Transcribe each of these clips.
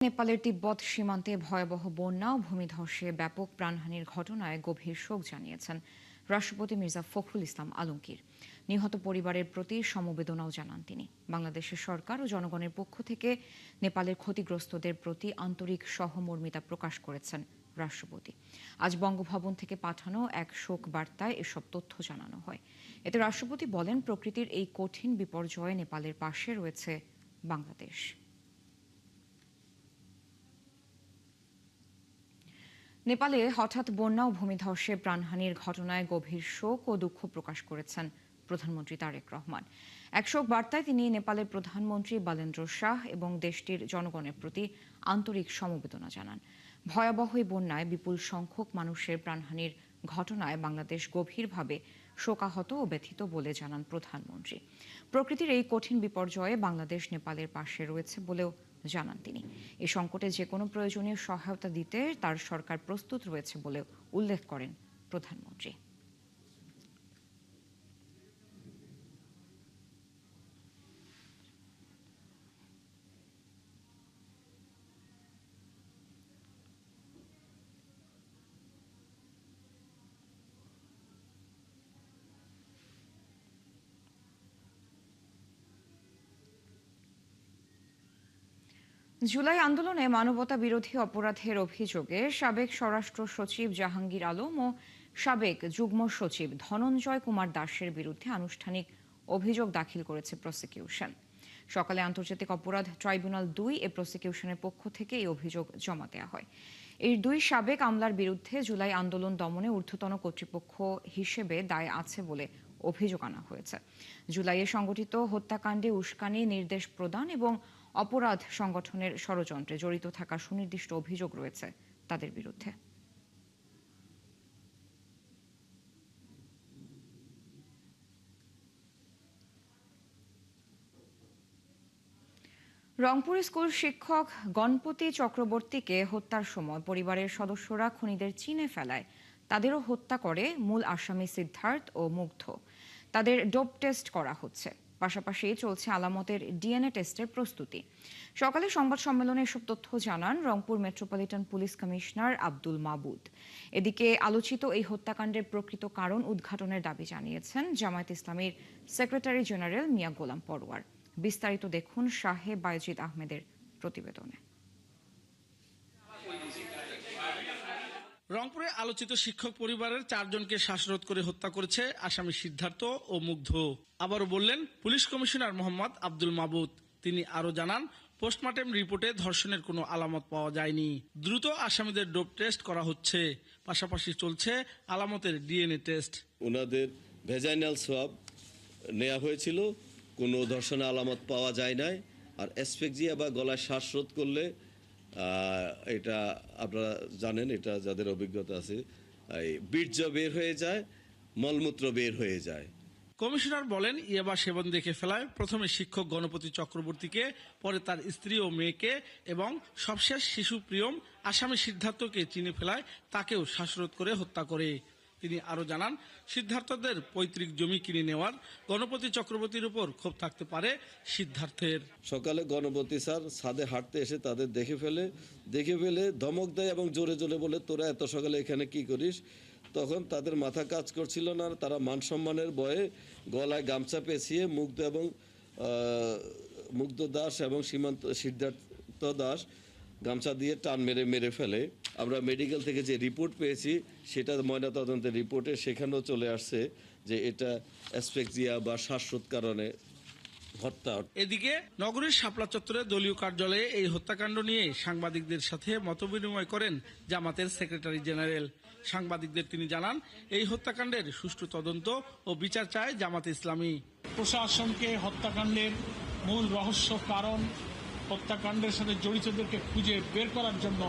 নেপালের তিব্বত সীমান্তে ভয়াবহ বন্যা ও ভূমিধসে ব্যাপক প্রাণহানির ঘটনায় গভীর শোক জানিয়েছেন রাষ্ট্রপতি মির্জা ফখরুল ইসলাম আলমগীর। নিহত পরিবারের প্রতি সমবেদনাও জানান তিনি। বাংলাদেশের সরকার ও জনগণের পক্ষ থেকে নেপালের ক্ষতিগ্রস্তদের প্রতি আন্তরিক সহমর্মিতা প্রকাশ করেছেন রাষ্ট্রপতি। আজ বঙ্গভবন থেকে পাঠানো এক শোক বার্তায় এসব তথ্য জানানো হয়। এতে রাষ্ট্রপতি বলেন, প্রকৃতির এই কঠিন বিপর্যয়ে নেপালের পাশে রয়েছে বাংলাদেশ। নেপালে হঠাৎ বন্যা ও ভূমিধসে প্রাণহানির ঘটনায় গভীর শোক ও দুঃখ প্রকাশ করেছেন প্রধানমন্ত্রী তারেক রহমান। এক শোক বার্তায় তিনি নেপালের প্রধানমন্ত্রী বালেন্দ্র শাহ এবং দেশটির জনগণের প্রতি আন্তরিক সমবেদনা জানান। ভয়াবহ এই বন্যায় বিপুল সংখ্যক মানুষের প্রাণহানির ঘটনায় বাংলাদেশ গভীরভাবে শোকাহত ও ব্যথিত বলে জানান প্রধানমন্ত্রী। প্রকৃতির এই কঠিন বিপর্যয়ে বাংলাদেশ নেপালের পাশে রয়েছে বলেও জানান তিনি। এই সংকটে যে কোনো প্রয়োজনীয় সহায়তা দিতে তার সরকার প্রস্তুত রয়েছে বলেও উল্লেখ করেন প্রধানমন্ত্রী। জুলাই আন্দোলনে মানবতা বিরোধী অপরাধের অভিযোগে সাবেক স্বরাষ্ট্র সচিব জাহাঙ্গীর আলম ও সাবেক যুগ্ম সচিব ধনঞ্জয় কুমার দাসের বিরুদ্ধে আনুষ্ঠানিক অভিযোগ দাখিল করেছে প্রসিকিউশন। সকালে আন্তর্জাতিক অপরাধ ট্রাইব্যুনাল ২ এ প্রসিকিউশনের পক্ষ থেকে এই অভিযোগ জমা দেওয়া হয়। এই দুই সাবেক আমলার বিরুদ্ধে জুলাই আন্দোলন দমনে ঊর্ধ্বতন কর্তৃপক্ষ হিসেবে দায় আছে বলে অভিযোগ আনা হয়েছে। জুলাইয়ে সংগঠিত হত্যাকাণ্ডে উস্কানি, নির্দেশ প্রদান এবং অপরাধ সংগঠনের ষড়যন্ত্রে জড়িত থাকার সুনির্দিষ্ট অভিযোগ রয়েছে তাদের বিরুদ্ধে। রংপুর স্কুল শিক্ষক গণপতি চক্রবর্তীকে হত্যার সময় পরিবারের সদস্যরা খুনিদের চিনে ফেলায় তাদেরও হত্যা করে মূল আসামি সিদ্ধার্থ ও মুগ্ধ। তাদের ডোপ টেস্ট করা হচ্ছে, পাশাপাশি চলছে আলামতের ডিএনএ টেস্টের প্রস্তুতি। সকালে সংবাদ সম্মেলনে এসব তথ্য জানান Rangpur metropolitan police commissioner Abdul মাবুদ। এদিকে আলোচিত এই হত্যাকাণ্ডের প্রকৃত কারণ উদ্ঘাটনের দাবি জানিয়েছেন জামায়াত ইসলামীর সেক্রেটারি জেনারেল মিয়া গোলাম পরোয়ার। বিস্তারিত দেখুন শাহে বায়েজিদ আহমেদের প্রতিবেদনে। রংপুরে আলোচিত শিক্ষক পরিবারের 4 জনকে শ্বাসরোধ করে হত্যা করেছে আসামি সিদ্ধার্থ ও মুগ্ধ। আবারও বললেন পুলিশ কমিশনার মোহাম্মদ আব্দুল মাবুদ। তিনি আরো জানান, পোস্টমর্টেম রিপোর্টে ধর্ষণের কোনো আলামত পাওয়া যায়নি। দ্রুত আসামিদের ডোপ টেস্ট করা হচ্ছে, পাশাপাশি চলছে আলামতের ডিএনএ টেস্ট। ওনাদের ভেজাইনাল সোয়াব নেওয়া হয়েছিল, কোনো ধর্ষণের আলামত পাওয়া যায় নাই। আর অ্যাসফেক্সিয়া বা গলায় শ্বাসরোধ করলে এটা আপনারা জানেন, এটা যাদের অভিজ্ঞতা আছে, বীর্য বের হয়ে যায়, মলমূত্র বের হয়ে যায়। কমিশনার বলেন, ইয়াবা সেবন দেখে ফেলায় প্রথমে শিক্ষক গণপতি চক্রবর্তীকে, পরে তার স্ত্রী ও মেয়েকে এবং সবশেষ শিশু প্রিয়ম আসামি সিদ্ধার্থকে চিনে ফেলায় তাকেও শ্বাসরোধ করে হত্যা করে। তিনি আরো জানান, সিদ্ধার্থদের পৈতৃক জমি কিনে নেওয়ার গণপতি চক্রবর্তীর উপর ক্ষোভ থাকতে পারে সিদ্ধার্থের। সকালে গণপতি স্যার ছাদে হাঁটতে এসে তাদের দেখে ফেলে ধমক দেয় এবং জোরে জোরে বলে, তোরা এত সকালে এখানে কি করিস? তখন তাদের মাথা কাজ করছিল না, তারা মান সম্মানের ভয়ে গলায় গামছা পেঁচিয়ে মুগ্ধ দাস এবং সিদ্ধার্থ দাস গামছা দিয়ে টান মেরে ফেলে। আমরা মেডিকেল থেকে যে রিপোর্ট পেয়েছি সেটা ময়নাতদন্তের রিপোর্টে সেখানেও চলে আসছে যে এটা অ্যাসফেক্সিয়া বা শ্বাসরোধ কারণে হত্যা। এদিকে নগরীর শাপলা চত্বরে দলীয় কার্যালয়ে এই হত্যাকাণ্ড নিয়ে সাংবাদিকদের সাথে মতবিনিময় করেন জামাতের সেক্রেটারি জেনারেল। সাংবাদিকদের তিনি জানান, এই হত্যাকাণ্ডের সুষ্ঠু তদন্ত ও বিচার চায় জামাত ইসলামী। প্রশাসনকে হত্যাকাণ্ডের মূল রহস্য কারণ, হত্যাকাণ্ডের সাথে জড়িতদেরকে খুঁজে বের করার জন্য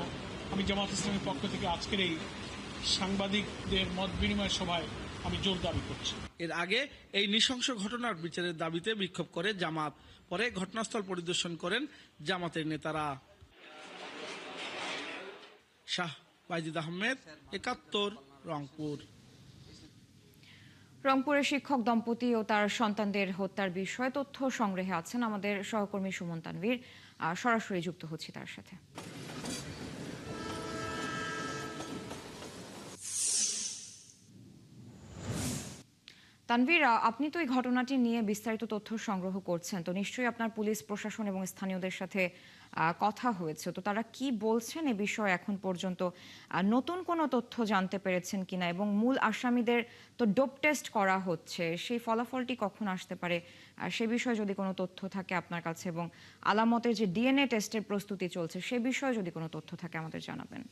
আমি জামাত ইসলামীর পক্ষ থেকে আজকের এই সাংবাদিকদের মত বিনিময় সভায় আমি জোর দাবি করছি। এর আগে এই নৃশংস ঘটনার বিচারের দাবিতে বিক্ষোভ করে জামাত, পরে ঘটনাস্থল পরিদর্শন করেন জামাতের নেতারা। শাহ বায়েজিদ আহমেদ, ৭১, রংপুর। রংপুরের শিক্ষক দম্পতি ও তার সন্তানদের হত্যার বিষয়ে তথ্য সংগ্রহে আছেন আমাদের সহকর্মী সুমন তানভীর। সরাসরি যুক্ত হচ্ছি তার সাথে। তানভীর, আপনি তো এই ঘটনাটি নিয়ে বিস্তারিত তথ্য সংগ্রহ করছেন, তো নিশ্চয়ই আপনার পুলিশ প্রশাসন এবং স্থানীয়দের সাথে কথা হয়েছে, তো তারা কি বলছেন এ বিষয়ে এখন পর্যন্ত? নতুন কোনো তথ্য জানতে পেরেছেন কিনা, এবং মূল আসামিদের তো ডোপ টেস্ট করা হচ্ছে, সেই ফলাফলটি কখন আসতে পারে সে বিষয়ে যদি কোনো তথ্য থাকে আপনার কাছে, এবং আলামতের যে ডিএনএ টেস্টের প্রস্তুতি চলছে সে বিষয়ে যদি কোনো তথ্য থাকে আমাদের জানাবেন।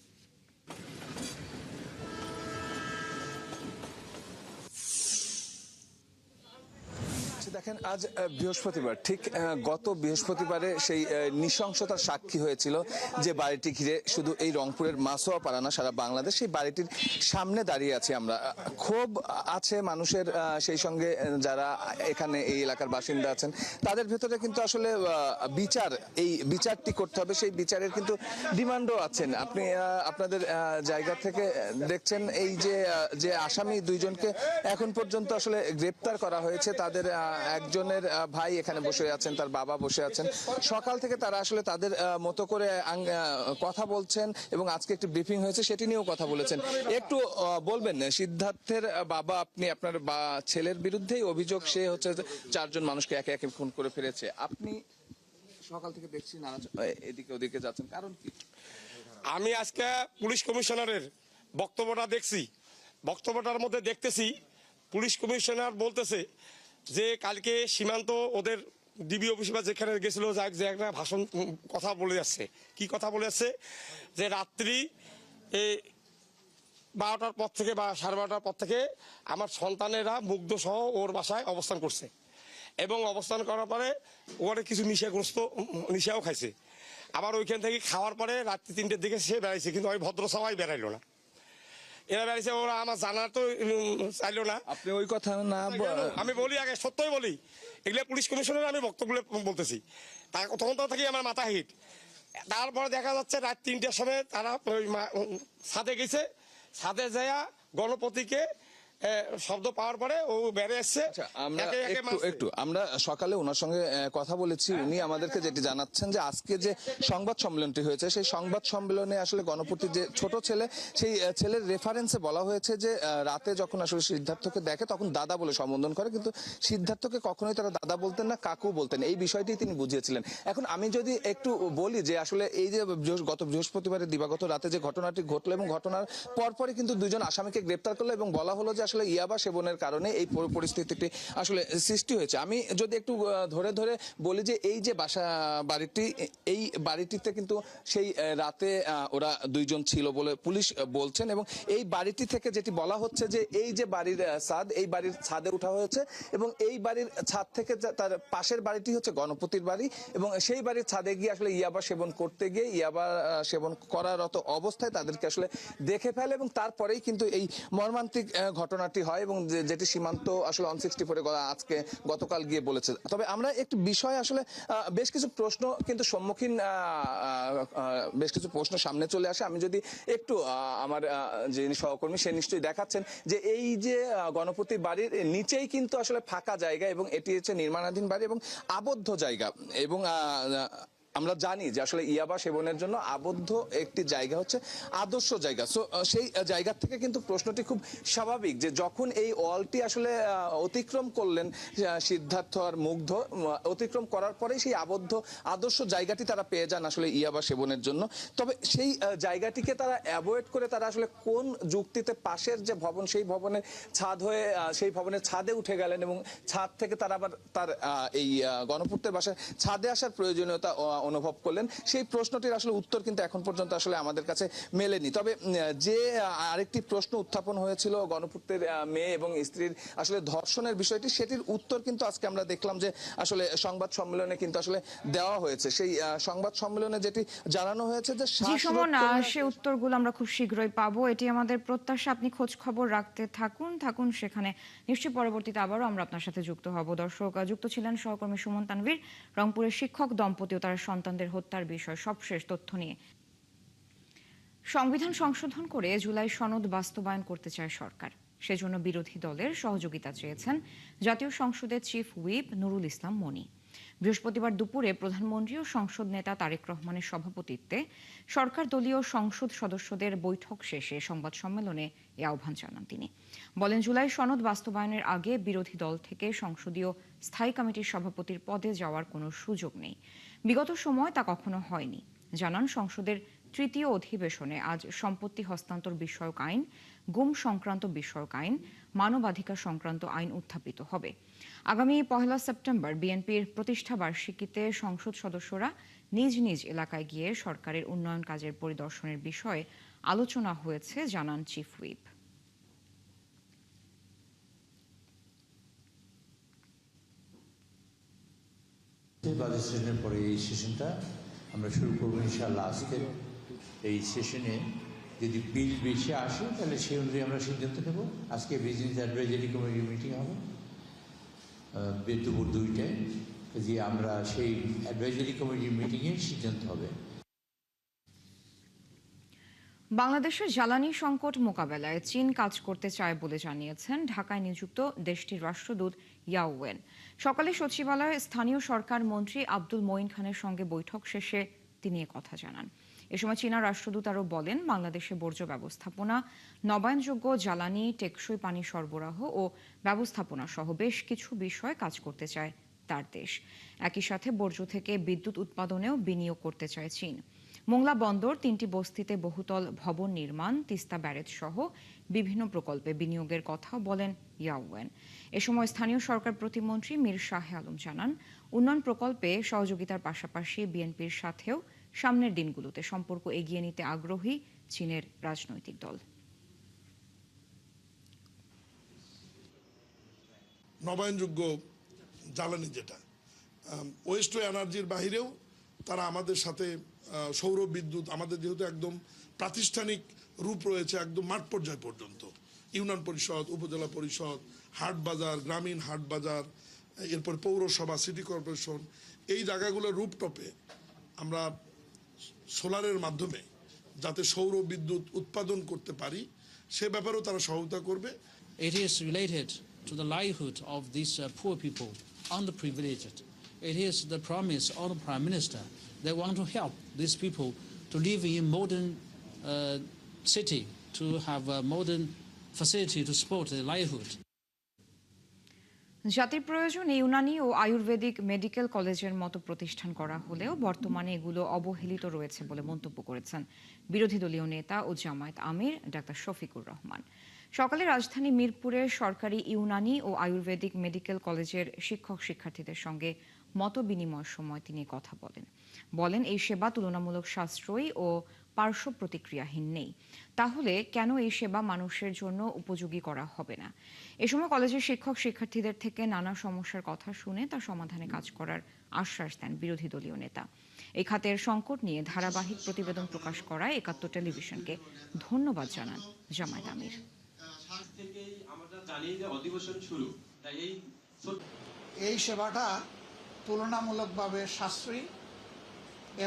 দেখেন, আজ বৃহস্পতিবার, ঠিক গত বৃহস্পতিবারে সেই নৃশংসতার সাক্ষী হয়েছিল যে বাড়িটি ঘিরে শুধু এই রংপুরের মাসোয়া পাড়া না, সারা বাংলাদেশ সেই বাড়িটির সামনে দাঁড়িয়ে আছি আমরা। ক্ষোভ আছে মানুষের, সেই সঙ্গে যারা এখানে এই এলাকার বাসিন্দা আছেন তাদের ভেতরে কিন্তু আসলে এই বিচারটি করতে হবে, সেই বিচারের কিন্তু ডিমান্ডও আছেন। আপনি আপনাদের জায়গা থেকে দেখছেন এই যে আসামি দুইজনকে এখন পর্যন্ত আসলে গ্রেপ্তার করা হয়েছে। তাদের একজনের ভাই এখানে বসে আছেন, তার বাবা বসে আছেন। সকাল থেকে তারা আসলে তাদের মতো করে কথা বলছেন, এবং আজকে একটি ব্রিফিং হয়েছে সেটি নিয়েও কথা বলেছেন। একটু বলবেন, সিদ্ধার্থের বাবা আপনি, আপনার ছেলের বিরুদ্ধেই অভিযোগ, সে হচ্ছে 4 জন মানুষকে একে একে খুন করে ফেলেছে। আপনি সকাল থেকে দেখছি এদিকে ওদিকে যাচ্ছেন, কারণ কি? আমি আজকে পুলিশ কমিশনারের বক্তব্যটা দেখছি, বক্তব্যটার মধ্যে দেখতেছি পুলিশ কমিশনার বলতেছে যে কালকে সীমান্ত ওদের ডিবি অফিসে বা যেখানে গেছিল, যে একটা ভাষণ কথা বলে যাচ্ছে। কি কথা বলে যাচ্ছে? যে রাত্রি 12টার পর থেকে বা 12:30টার পর থেকে আমার সন্তানেরা মুগ্ধ সহ ওর বাসায় অবস্থান করছে, এবং অবস্থান করার পরে ওখানে কিছু নিশাও খাইছে। আবার ওইখান থেকে খাওয়ার পরে রাত্রি 3টের দিকে সে বেড়াইছে, কিন্তু ওই ভদ্র সবাই বেড়াইলো না। এরা বেড়াইছে, ওরা আমার জানার তো চাইলো না। আপনি ওই কথা না, আমি বলি, আগে সত্যই বলি, এগুলো পুলিশ কমিশনের আমি বক্তব্য বলতেছি। তখন তো থাকি আমার মাথা হিট। তারপরে দেখা যাচ্ছে রাত 3টের সময় তারা ছাদে গেছে, ছাদে যাইয়া গণপতিকে শব্দ পাওয়ার পরে ও বেড়ে আসছে। আমরা সকালে ওনার সঙ্গে কথা বলেছি, উনি আমাদেরকে যেটি জানাচ্ছেন যে আজকে যে সংবাদ সম্মেলনটি হয়েছে সেই সংবাদ সম্মেলনে আসলে গণপতির যে ছোট ছেলে, সেই ছেলের রেফারেন্সে বলা হয়েছে যে রাতে যখন আসলে সিদ্ধার্থকে দেখে তখন দাদা বলে সম্বোধন করে, কিন্তু সিদ্ধার্থকে কখনোই তারা দাদা বলতেন না, কাকু বলতেন। এই বিষয়টি তিনি বুঝিয়েছিলেন। এখন আমি যদি একটু বলি যে আসলে এই যে গত বৃহস্পতিবারের দিবাগত রাতে যে ঘটনাটি ঘটলো, এবং ঘটনার পরপরই কিন্তু 2 জন আসামিকে গ্রেপ্তার করলো, এবং বলা হলো যে আসলে ইয়াবা সেবনের কারণে এই পরিস্থিতিটি আসলে সৃষ্টি হয়েছে। আমি যদি একটু ধরে ধরে বলি যে এই যে এই বাড়িটিতে কিন্তু সেই রাতে ওরা 2 জন ছিল বলে পুলিশ বলছেন, এবং এই বাড়িটি থেকে যেটি বলা হচ্ছে যে এই যে বাড়ির ছাদ, এই বাড়ির ছাদে উঠা হয়েছে, এবং এই বাড়ির ছাদ থেকে তার পাশের বাড়িটি হচ্ছে গণপতির বাড়ি, এবং সেই বাড়ির ছাদে গিয়ে আসলে ইয়াবা সেবন করতে গিয়ে ইয়াবা সেবন করারত অবস্থায় তাদেরকে আসলে দেখে ফেলে, এবং তারপরেই কিন্তু এই মর্মান্তিক ঘটনাটি হয়, এবং যেটি সীমান্ত আসলে 164 আজকে গতকাল গিয়ে বলেছে। তবে আমরা একটু বিষয় আসলে বেশ কিছু প্রশ্ন কিন্তু সম্মুখীন, বেশ কিছু প্রশ্ন সামনে চলে আসে। আমি যদি একটু আমার যে সহকর্মী সে নিশ্চয়ই দেখাচ্ছেন যে এই যে গণপতি বাড়ির নিচেই কিন্তু আসলে ফাঁকা জায়গা, এবং এটি হচ্ছে নির্মাণাধীন বাড়ি এবং আবদ্ধ জায়গা, এবং আমরা জানি যে আসলে ইয়াবা সেবনের জন্য আবদ্ধ একটি জায়গা হচ্ছে আদর্শ জায়গা। সো সেই জায়গা থেকে কিন্তু প্রশ্নটি খুব স্বাভাবিক যে যখন এই ওয়ালটি আসলে অতিক্রম করলেন সিদ্ধার্থ আর মুগ্ধ, অতিক্রম করার পরেই সেই আবদ্ধ আদর্শ জায়গাটি তারা পেয়ে যান আসলে ইয়াবা সেবনের জন্য। তবে সেই জায়গাটিকে তারা অ্যাভয়েড করে তারা আসলে কোন যুক্তিতে পাশের যে ভবন, সেই ভবনের ছাদ হয়ে সেই ভবনের ছাদে উঠে গেলেন, এবং ছাদ থেকে তারা আবার তার এই গণপূর্তের বাসায় ছাদে আসার প্রয়োজনীয়তা অনুভব করলেন, সেই প্রশ্নটির আসলে উত্তর কিন্তু এখন পর্যন্ত আসলে আমাদের কাছে মেলেনি। তবে যে আরেকটি প্রশ্ন উত্থাপন হয়েছিল গণপূর্তের মেয়ে এবং স্ত্রীর আসলে ধর্ষণের বিষয়টি, সেটির উত্তর কিন্তু আজকে আমরা দেখলাম যে আসলে সংবাদ সম্মেলনে কিন্তু আসলে দেওয়া হয়েছে। সেই সংবাদ সম্মেলনে যেটি জানানো হয়েছে যে সে উত্তরগুলো আমরা খুব শীঘ্রই পাবো, এটি আমাদের প্রত্যাশা। আপনি খোঁজ খবর রাখতে থাকুন সেখানে, নিশ্চয়ই পরবর্তীতে আবারও আমরা আপনার সাথে যুক্ত হব। দর্শক, যুক্ত ছিলেন সহকর্মী সুমন তানভীর রংপুরের শিক্ষক দম্পতি ও তার সন্তানদের হত্যার বিষয় সবশেষ তথ্য নিয়ে। সংবিধান সংশোধন করে জুলাই সনদ বাস্তবায়ন করতে চায় সরকার। সেজন্য বিরোধী দলের সহযোগিতা চেয়েছেন জাতীয় সংসদের চিফ হুইপ নুরুল ইসলাম মনি। বৃহস্পতিবার দুপুরে প্রধানমন্ত্রী ও সংসদ নেতা তারেক রহমানের সভাপতিত্বে সরকার দলীয় সংসদ সদস্যদের বৈঠক শেষে সংবাদ সম্মেলনে এ আহ্বান জানান তিনি। বলেন, জুলাই সনদ বাস্তবায়নের আগে বিরোধী দল থেকে সংসদীয় স্থায়ী কমিটির সভাপতির পদে যাওয়ার কোনো সুযোগ নেই। বিগত সময় তা কখনো হয়নি। জানান, সংসদের তৃতীয় অধিবেশনে আজ সম্পত্তি হস্তান্তর বিষয়ক আইন, গুম সংক্রান্ত বিষয়ক আইন, মানবাধিকার সংক্রান্ত আইন উত্থাপিত হবে। আগামী 1 সেপ্টেম্বর বিএনপির প্রতিষ্ঠা বার্ষিকীতে সংসদ সদস্যরা নিজ নিজ এলাকায় গিয়ে সরকারের উন্নয়ন কাজের পরিদর্শনের বিষয়ে আলোচনা হয়েছে, জানান চিফ হুইপ। বাজেট সেশনের পরে এই সেশনটা আমরা শুরু করবো ইনশাআল্লাহ। আজকে এই সেশনে যদি বিল বেশি আসে তাহলে সেই অনুযায়ী আমরা সিদ্ধান্ত নেব। আজকে বিজনেস অ্যাডভাইজারি কমিটির মিটিং হবে দুপুর 2টায়, যে আমরা সেই অ্যাডভাইজারি কমিটির মিটিংয়ে সিদ্ধান্ত হবে। বাংলাদেশের জ্বালানি সংকট মোকাবেলায় চীন কাজ করতে চায় বলে জানিয়েছেন ঢাকায় নিযুক্ত দেশটির রাষ্ট্রদূত ইয়াও ওয়েন। সকালে সচিবালয়ে স্থানীয় সরকার মন্ত্রী আব্দুল মঈন খানের সঙ্গে বৈঠক শেষে তিনি কথা জানান। এ সময় চীনা রাষ্ট্রদূত আরও বলেন, বাংলাদেশে বর্জ্য ব্যবস্থাপনা, নবায়নযোগ্য জ্বালানি, টেকসই পানি সরবরাহ ও ব্যবস্থাপনা সহ বেশ কিছু বিষয়ে কাজ করতে চায় তার দেশ। একই সাথে বর্জ্য থেকে বিদ্যুৎ উৎপাদনেও বিনিয়োগ করতে চায় চীন। মোংলা বন্দর, 3টি বস্তিতে বহুতল ভবন নির্মাণ, তিস্তা ব্যারেজ সহ বিভিন্ন প্রকল্পে বিনিয়োগের কথাও বলেন ইয়াও ওয়েন। এ সময় স্থানীয় সরকার প্রতিমন্ত্রী মীর শাহে আলম জানান, উন্নয়ন প্রকল্পে সহযোগিতার পাশাপাশি বিএনপির সাথেও সামনের দিনগুলোতে সম্পর্ক এগিয়ে নিতে আগ্রহী চীনের রাজনৈতিক দল। নবায়নযোগ্য জ্বালানি যেটা ওয়েস্ট টু এনার্জির বাহিরেও তারা আমাদের সাথে সৌর বিদ্যুৎ, আমাদের যেহেতু একদম প্রাতিষ্ঠানিক রূপ রয়েছে একদম মাঠ পর্যায় পর্যন্ত, ইউনিয়ন পরিষদ, উপজেলা পরিষদ, হাট বাজার, গ্রামীণ হাট বাজার, এরপর পৌরসভা, সিটি কর্পোরেশন, এই জায়গাগুলোর রুপটপে আমরা সোলারের মাধ্যমে যাতে সৌর বিদ্যুৎ উৎপাদন করতে পারি সে ব্যাপারেও তারা সহায়তা করবে। It is related to the livelihood of these poor people, underprivileged. It is the promise of the Prime Minister. They want to help these people to live in modern city, to have a modern facility to support their livelihood. জাতির প্রয়োজনে ইউনানি ও Ayurvedic medical কলেজের মতো প্রতিষ্ঠান করা হলেও বর্তমানে এগুলো অবহেলিত রয়েছে বলে মন্তব্য করেছেন বিরোধী দলীয় নেতা ও জামায়াত আমির ডাক্তার শফিকুর রহমান। সকালে রাজধানী মিরপুরে সরকারি ইউনানি ও আয়ুর্বেদিক মেডিকেল কলেজের শিক্ষক শিক্ষার্থীদের সঙ্গে মত বিনিময়ের সময় তিনি কথা বলেন, এই সেবা তুলনামূলক সাশ্রয়ী ও পার্শ্ব প্রতিক্রিয়াহীন নেই। তাহলে কেন এই সেবা মানুষের জন্য উপযোগী করা হবে না? এ সময় কলেজের শিক্ষক শিক্ষার্থীদের থেকে নানা সমস্যার কথা শুনে তা সমাধানে কাজ করার আশ্বাস দেন বিরোধী দলীয় নেতা। এই খাতের সংকট নিয়ে ধারাবাহিক প্রতিবেদন প্রকাশ করায় ৭১ টেলিভিশনকে ধন্যবাদ জানান জামায়াত আমির। এই সেবাটা তুলনামূলকভাবে সাশ্রয়ী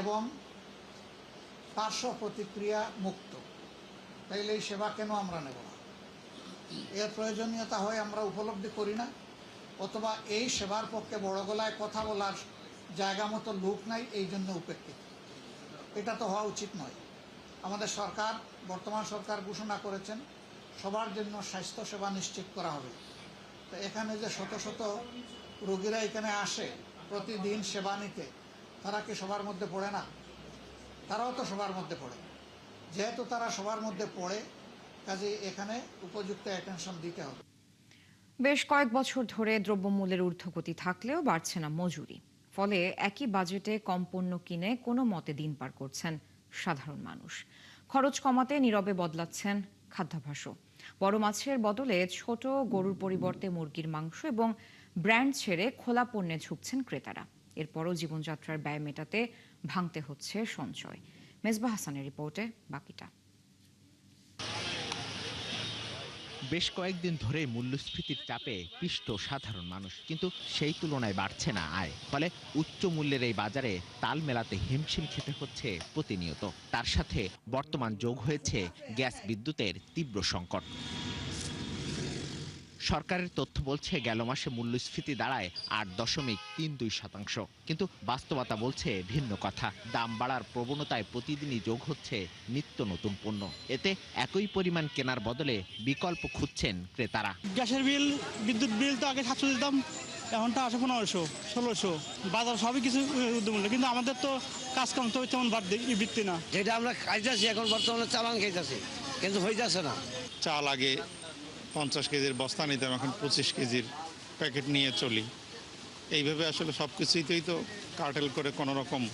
এবং পার্শ্ব প্রতিক্রিয়া মুক্ত, তাইলে এই সেবা কেন আমরা নেব না? এর প্রয়োজনীয়তা হয় আমরা উপলব্ধি করি না, অথবা এই সেবার পক্ষে বড় গলায় কথা বলার জায়গা মতো লোক নাই, এই জন্য উপেক্ষিত। এটা তো হওয়া উচিত নয়। আমাদের সরকার, বর্তমান সরকার ঘোষণা করেছেন সবার জন্য স্বাস্থ্য সেবা নিশ্চিত করা হবে। তো এখানে যে শত শত রোগীরা এখানে আসে প্রতিদিন সেবা নিতে, তারা কি সবার মধ্যে পড়ে না? তারাও তো সবার মধ্যে পড়ে। যেহেতু তারা সবার মধ্যে পড়ে, কাজে এখানে উপযুক্ত অ্যাটেনশন দিতে হবে। বেশ কয়েক বছর ধরে দ্রব্যমূল্যের ঊর্ধ্বগতি থাকলেও বাড়ছে না মজুরি। ফলে একই বাজেটে কম পণ্য কিনে কোনো মতে দিন পার করছেন সাধারণ মানুষ। খরচ কমাতে নীরবে বদলাচ্ছেন খাদ্যাভ্যাসও। বড় মাছের বদলে ছোট গরুর পরিবর্তে মুরগির মাংস এবং ব্র্যান্ড ছেড়ে খোলা পণ্যে ঝুঁকছেন ক্রেতারা। এরপরও জীবনযাত্রার ব্যয় মেটাতে ভাঙতে হচ্ছে সঞ্চয়। মেজবাহ হাসানের রিপোর্টে বাকিটা। বেশ কয়েকদিন ধরে মূল্যস্ফীতির চাপে পিষ্ট সাধারণ মানুষ, কিন্তু সেই তুলনায় বাড়ছে না আয়। ফলে উচ্চ মূল্যের এই বাজারে তাল মেলাতে হিমশিম খেতে হচ্ছে প্রতিনিয়ত। তার সাথে বর্তমান যোগ হয়েছে গ্যাস বিদ্যুতের তীব্র সংকট। সরকারের তথ্য বলছে গেল মাসে মূল্যস্ফীতি দাঁড়ায় 8.32%, কিন্তু বাস্তবতা বলছে ভিন্ন কথা। দাম বাড়ার প্রবণতায় প্রতিদিনই যোগ হচ্ছে নিত্য নতুন পণ্য। এতে একই পরিমাণ কেনার বদলে বিকল্প খুঁজছেন ক্রেতারা। গ্যাসের বিল, বিদ্যুৎ বিল তো আগে 700 দিতাম, এখনটা আসে 1500, 1600। বাজার সবই কিছু উদ্যমূল্য, কিন্তু আমাদের তো কাজ কাম তো তেমন বৃত্তি না। যেটা আমরা খাইতেছি এখন বর্তমানে চালান খাইতেছি, কিন্তু হয়ে যাচ্ছে না। চাল আগে 50 কেজির বস্তা নিতাম, এখন 25 কেজির প্যাকেট নিয়ে চলি। এইভাবে আসলে সব কিছুইতেই তো কার্টেল করে কোনো রকম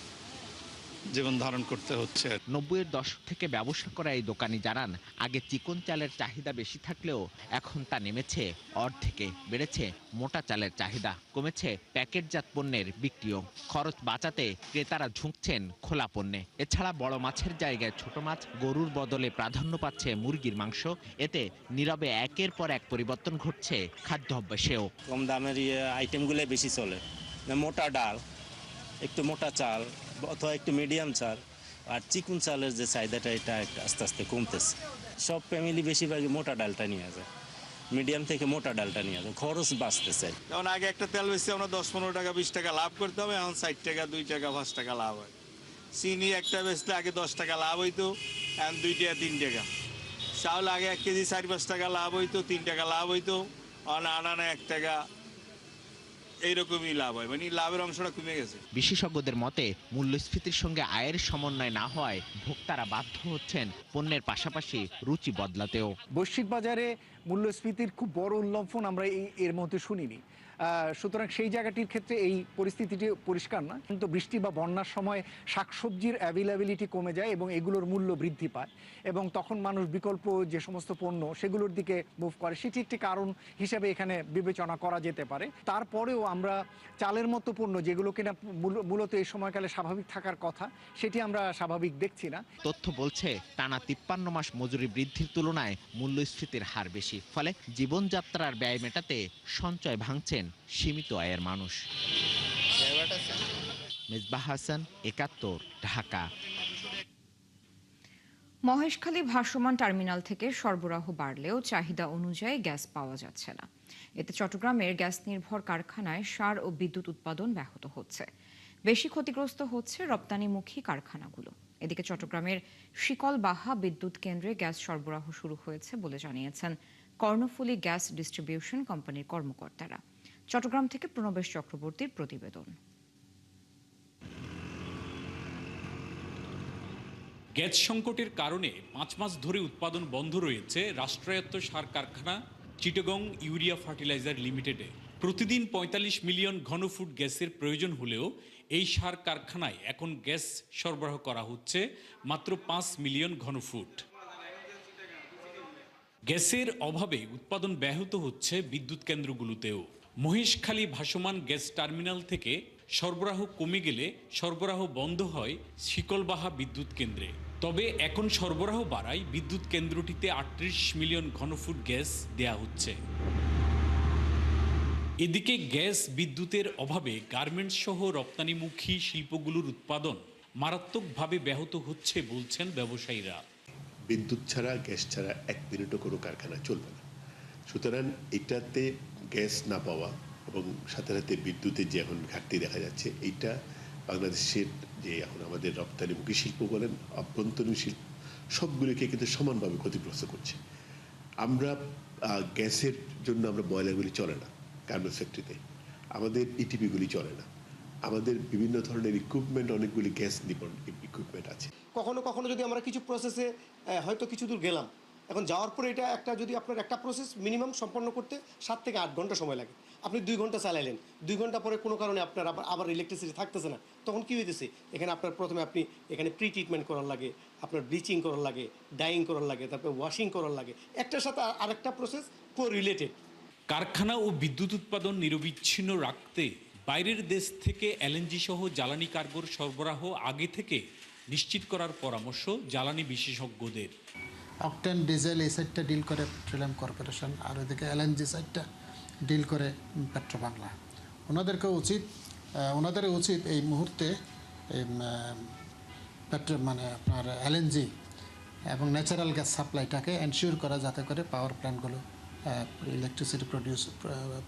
জীবন ধারণ করতে হচ্ছে। 90-এর দশক থেকে ব্যবসা করা এই দোকানি জানান, আগে চিকন চালের চাহিদা বেশি থাকলেও এখন তা নেমেছে অর্ধেকে। বেড়েছে মোটা চালের চাহিদা, কমেছে প্যাকেটজাত পণ্যের বিক্রিও। খরচ বাঁচাতে ক্রেতারা ঝুঁকছেন খোলা পণ্যে। এছাড়া বড় মাছের জায়গায় ছোট মাছ, গরুর বদলে প্রাধান্য পাচ্ছে মুরগির মাংস। এতে নীরবে একের পর এক পরিবর্তন ঘটছে খাদ্য অভ্যাসেও। কম দামের আইটেমগুলো বেশি চলে, মোটা ডাল, একটু মোটা চাল অথবা একটু মিডিয়াম চাল, আর চিকুন চালের যে চাহিদাটা এটা আস্তে আস্তে কমতেছে। সব ফ্যামিলি বেশিরভাগই মোটা ডালটা নিয়ে যায়, মিডিয়াম থেকে মোটা ডালটা নিয়ে যায়, খরচ বাঁচতেছে। যেমন আগে একটা তেল বেশি আমরা 10-15 টাকা 20 টাকা লাভ করতে হবে, এখন 60 টাকা 2 টাকা 5 টাকা লাভ হয়। চিনি একটা বেচলে আগে 10 টাকা লাভ হইতো, এখন 2 টাকা 3 টাকা। চাউল আগে 1 কেজি 4-5 টাকা লাভ হইতো, 3 টাকা লাভ হইতো, আনা 1 টাকা, এইরকমই লাভ হয়, মানে লাভের অংশটা কমে গেছে। বিশেষজ্ঞদের মতে মূল্যস্ফীতির সঙ্গে আয়ের সমন্বয় না হওয়ায় ভোক্তারা বাধ্য হচ্ছেন পণ্যের পাশাপাশি রুচি বদলাতেও। বৈশ্বিক বাজারে মূল্যস্ফীতির খুব বড় উল্লম্ফন আমরা এর মধ্যে শুনিনি। সুতরাং সেই জায়গাটির ক্ষেত্রে এই পরিস্থিতিটি পরিষ্কার না, কিন্তু বৃষ্টি বা বন্যার সময় শাকসবজির অ্যাভেলেবিলিটি কমে যায় এবং এগুলোর মূল্য বৃদ্ধি পায়, এবং তখন মানুষ বিকল্প যে সমস্ত পণ্য সেগুলোর দিকে মুভ করে। সেটি একটি কারণ হিসেবে এখানে বিবেচনা করা যেতে পারে। তারপরেও আমরা চালের মতো পণ্য যেগুলো কিনা মূলত এই সময়কালে স্বাভাবিক থাকার কথা, সেটি আমরা স্বাভাবিক দেখছি না। তথ্য বলছে টানা 53 মাস মজুরি বৃদ্ধির তুলনায় মূল্যস্ফীতির হার বেশি। ফলে জীবনযাত্রার ব্যয় মেটাতে সঞ্চয় ভাঙছেন সীমিত আয়ের মানুষ। মেজবাহ হাসান, 71, ঢাকা। মহেশখালী ভাসমান টার্মিনাল থেকে সরবরাহ বাড়লেও চাহিদা অনুযায়ী গ্যাস পাওয়া যাচ্ছে না। এতে চট্টগ্রামের গ্যাস নির্ভর কারখানায় সার ও বিদ্যুৎ উৎপাদন ব্যাহত হচ্ছে। বেশি ক্ষতিগ্রস্ত হচ্ছে রপ্তানিমুখী কারখানাগুলো। এদিকে চট্টগ্রামের শিকলবাহা বিদ্যুৎ কেন্দ্রে গ্যাস সরবরাহ শুরু হয়েছে বলে জানিয়েছেন কর্ণফুলী গ্যাস ডিস্ট্রিবিউশন কোম্পানির কর্মকর্তারা। চট্টগ্রাম থেকে প্রণবেশ চক্রবর্তীর প্রতিবেদন। গ্যাস সংকটের কারণে 5 মাস ধরে উৎপাদন বন্ধ রয়েছে রাষ্ট্রায়ত্ত সার কারখানা চিটাগং ইউরিয়া ফার্টিলাইজার লিমিটেডে। প্রতিদিন 45 মিলিয়ন ঘনফুট গ্যাসের প্রয়োজন হলেও এই সার কারখানায় এখন গ্যাস সরবরাহ করা হচ্ছে মাত্র 5 মিলিয়ন ঘনফুট। গ্যাসের অভাবে উৎপাদন ব্যাহত হচ্ছে বিদ্যুৎ কেন্দ্রগুলোতেও। মহেশখালী ভাসমান গ্যাস টার্মিনাল থেকে সরবরাহ কমে গেলে সরবরাহ বন্ধ হয় শিকলবাহা বিদ্যুৎ কেন্দ্রে। তবে এখন সরবরাহ বাড়ায় বিদ্যুৎ কেন্দ্রটিতে 38 মিলিয়ন ঘনফুট গ্যাস দেয়া হচ্ছে। এদিকে গ্যাস বিদ্যুতের অভাবে গার্মেন্টস সহ রপ্তানিমুখী শিল্পগুলোর উৎপাদন মারাত্মকভাবে ব্যাহত হচ্ছে বলছেন ব্যবসায়ীরা। বিদ্যুৎ ছাড়া, গ্যাস ছাড়া 1 মিনিটও কোনো কারখানা চলবে না। সুতরাং এটাতে গ্যাস না পাওয়া এবং সাথে সাথে বিদ্যুতের যে এখন ঘাটতি দেখা যাচ্ছে, এইটা বাংলাদেশের যে এখন আমাদের রপ্তানিমুখী শিল্প বলেন, অভ্যন্তরীণ শিল্প, সবগুলিকে কিন্তু সমানভাবে ক্ষতিগ্রস্ত করছে। আমরা গ্যাসের জন্য আমরা বয়লারগুলি চলে না গার্মেন্টস ফ্যাক্টরিতে, আমাদের ইটিপিগুলি চলে না, আমাদের বিভিন্ন ধরনের ইকুইপমেন্ট, অনেকগুলি গ্যাস নির্ভর ইকুইপমেন্ট আছে। কখনো কখনো যদি আমরা কিছু প্রসেসে হয়তো কিছু দূর গেলাম, এখন যাওয়ার পরে এটা একটা যদি আপনার একটা প্রসেস মিনিমাম সম্পন্ন করতে 7 থেকে 8 ঘন্টা সময় লাগে, আপনি 2 ঘন্টা চালাইলেন, 2 ঘন্টা পরে কোনো কারণে আপনার আবার ইলেকট্রিসিটি থাকতেছে না, তখন কী হইতেছে, এখানে আপনার প্রথমে আপনি এখানে প্রি ট্রিটমেন্ট করার লাগে, আপনার ব্লিচিং করার লাগে, ডাইং করার লাগে, তারপরে ওয়াশিং করার লাগে, একটার সাথে আরেকটা প্রসেস কো-রিলেটেড। কারখানা ও বিদ্যুৎ উৎপাদন নিরবিচ্ছিন্ন রাখতে বাইরের দেশ থেকে এলএনজি সহ জ্বালানি কার্গোর সরবরাহ আগে থেকে নিশ্চিত করার পরামর্শ জ্বালানি বিশেষজ্ঞদের। অকটেন, ডিজেল এই সাইডটা ডিল করে পেট্রোলিয়াম কর্পোরেশন, আর ওইদিকে এলএনজি সাইডটা ডিল করে পেট্রোবাংলা। ওনাদের উচিত এই মুহূর্তে মানে আপনার এলএনজি এবং ন্যাচারাল গ্যাস সাপ্লাইটাকে এনশিওর করা, যাতে করে পাওয়ার প্ল্যান্টগুলো ইলেকট্রিসিটি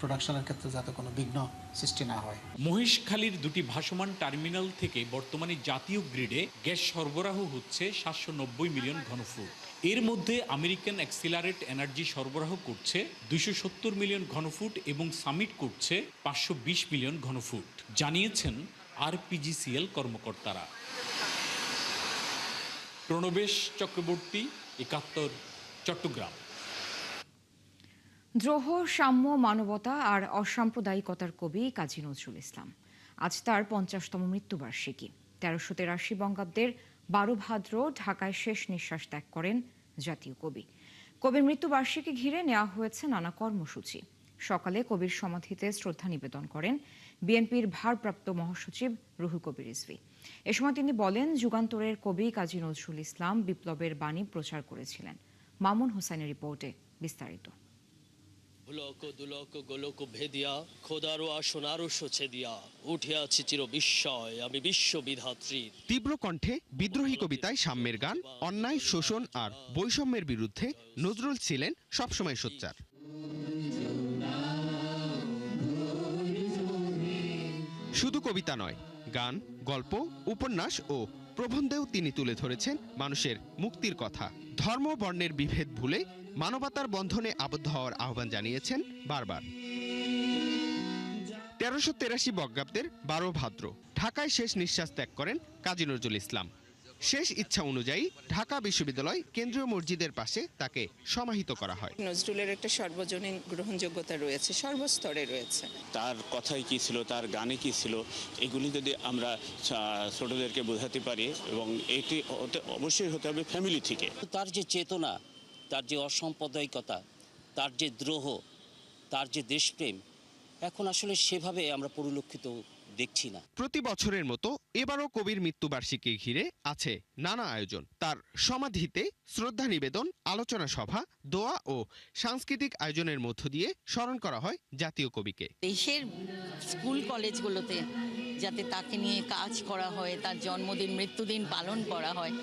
প্রোডাকশনের ক্ষেত্রে যাতে কোনো বিঘ্ন সৃষ্টি না হয়। মহেশখালীর দুটি ভাসমান টার্মিনাল থেকে বর্তমানে জাতীয় গ্রিডে গ্যাস সরবরাহ হচ্ছে 790 মিলিয়ন ঘনফুট। এর মধ্যে আমেরিকান অ্যাক্সিলারেট এনার্জি সরবরাহ করছে 270 মিলিয়ন ঘনফুট এবং সামিট করছে 520 মিলিয়ন ঘনফুট, জানিয়েছেন আরপিজিসিএল কর্মকর্তারা। প্রণবেশ চক্রবর্তী, 71, চট্টগ্রাম। দ্রোহ, সাম্য, মানবতা আর অসাম্প্রদায়িকতার কবি কাজী নজরুল ইসলাম। আজ তার 50তম মৃত্যুবার্ষিকী। 1383 বঙ্গাব্দের 12 ভাদ্র ঢাকায় শেষ নিঃশ্বাস ত্যাগ করেন জাতীয় কবি। কবির মৃত্যুবার্ষিকী ঘিরে নেওয়া হয়েছে নানা কর্মসূচি। সকালে কবির সমাধিতে শ্রদ্ধা নিবেদন করেন বিএনপির ভারপ্রাপ্ত মহাসচিব রুহুল কবির রিজভী। এ সময় তিনি বলেন, যুগান্তরের কবি কাজী নজরুল ইসলাম বিপ্লবের বাণী প্রচার করেছিলেন। মামুন হোসেনের রিপোর্টে বিস্তারিত। ভুলক দুলক গোলক ভেদিয়া খোদারো আসনারো সোছে দিয়া উঠিয়াছি চির বিস্ময় আমি বিশ্ববিধাত্রীর। তীব্র কণ্ঠে বিদ্রোহী কবিতায় সাম্যের গান, অন্যায়, শোষণ আর বৈষম্যের বিরুদ্ধে নজরুল ছিলেন সবসময় সোচ্চার। শুধু কবিতা নয়, গান, গল্প, উপন্যাস ও প্রবন্ধেও তিনি তুলে ধরেছেন মানুষের মুক্তির কথা। ধর্ম বর্ণের বিভেদ ভুলে মানবতার বন্ধনে আবদ্ধ হওয়ার আহ্বান জানিয়েছেন বারবার। 1383 বঙ্গাব্দের 12 ভাদ্র ঢাকায় শেষ নিঃশ্বাস ত্যাগ করেন কাজী নজরুল ইসলাম। শেষ ইচ্ছা অনুযায়ী ঢাকা বিশ্ববিদ্যালয় কেন্দ্রীয় মসজিদের পাশে তাকে সমাহিত করা হয়। নজরুলের একটা সর্বজনীন গ্রহণযোগ্যতা রয়েছে, সর্বস্তরে রয়েছে। তার কথাই কি ছিল, তার গানে কি ছিল, এগুলি যদি আমরা ছোটদেরকে বোঝাতে পারি, এবং এটি অবশ্যই হতে হবে ফ্যামিলি থেকে। তার যে চেতনা, তার যে অসাম্প্রদায়িকতা, তার যে দ্রোহ, তার যে দেশপ্রেম, এখন আসলে সেভাবে আমরা পরিলক্ষিত দেখছি না। প্রতি বছরের মতো এবারও কবির মৃত্যুবার্ষিকী ঘিরে আছে নানা আয়োজন। তার সমাধিতে শ্রদ্ধা নিবেদন, আলোচনা সভা, দোয়া ও সাংস্কৃতিক আয়োজনের মধ্য দিয়ে স্মরণ করা হয় জাতীয় কবিকে। দেশের স্কুল কলেজগুলোতে যাতে তাকে নিয়ে কাজ করা হয়, তার জন্মদিন, মৃত্যুদিন পালন করা হয়,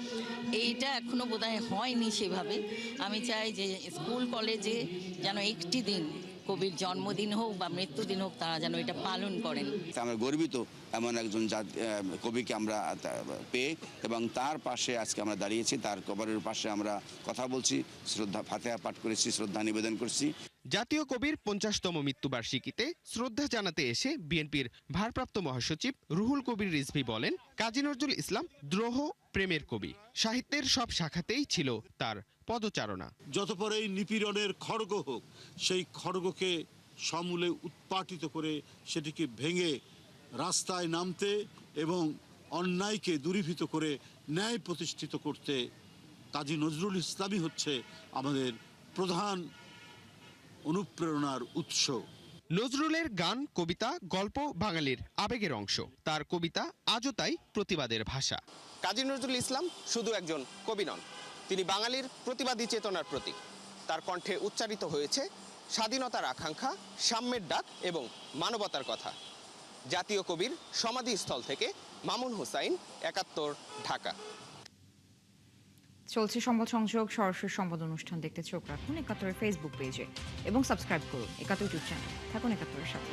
এইটা এখনো বোধহয় হয়নি সেভাবে। আমি চাই যে স্কুল কলেজে যেন একটি দিন, কবির জন্মদিন হোক বা মৃত্যুদিন হোক, তারা যেন এটা পালন করেন। আমরা গর্বিত এমন একজন কবিকে আমরা পেয়ে, এবং তার পাশে আজকে আমরা দাঁড়িয়েছি, তার কবরের পাশে আমরা কথা বলছি, শ্রদ্ধা ফাতিহা পাঠ করেছি, শ্রদ্ধা নিবেদন করছি। জাতীয় কবির 50তম মৃত্যুবার্ষিকীতে শ্রদ্ধা জানাতে এসে বিএনপির ভারপ্রাপ্ত মহাসচিব রুহুল কবির রিজভী বলেন, কাজী নজরুল ইসলাম দ্রোহ প্রেমের কবি। সাহিত্যের সব শাখাতেই ছিল তার পদচারণা। যত পরেই নিপীড়নের খড়গ হোক, সেই খড়গকে সমূলে উৎপাটিত করে সেটিকে ভেঙে রাস্তায় নামতে এবং অন্যায়কে দূরীভূত করে ন্যায় প্রতিষ্ঠিত করতে কাজী নজরুল ইসলামই হচ্ছে আমাদের প্রধান অনুপ্রেরণার উৎস। নজরুলের গান, কবিতা, গল্প বাঙালির আবেগের অংশ। তার কবিতা আজও তাই প্রতিবাদের ভাষা। কাজী নজরুল ইসলাম শুধু একজন কবি নন, তিনি বাঙালির প্রতিবাদী চেতনার প্রতীক। তার কণ্ঠে উচ্চারিত হয়েছে স্বাধীনতার আকাঙ্ক্ষা, সাম্যের ডাক এবং মানবতার কথা। জাতীয় কবির সমাধিস্থল থেকে মামুন হোসাইন, 71, ঢাকা। চলছে সংবাদ সংযোগ। সরাসরি সংবাদ অনুষ্ঠান দেখতে চোখ রাখুন 71 ফেসবুক পেজে এবং সাবস্ক্রাইব করুন 71 ইউটিউব চ্যানেল। থাকুন 71 সাথে।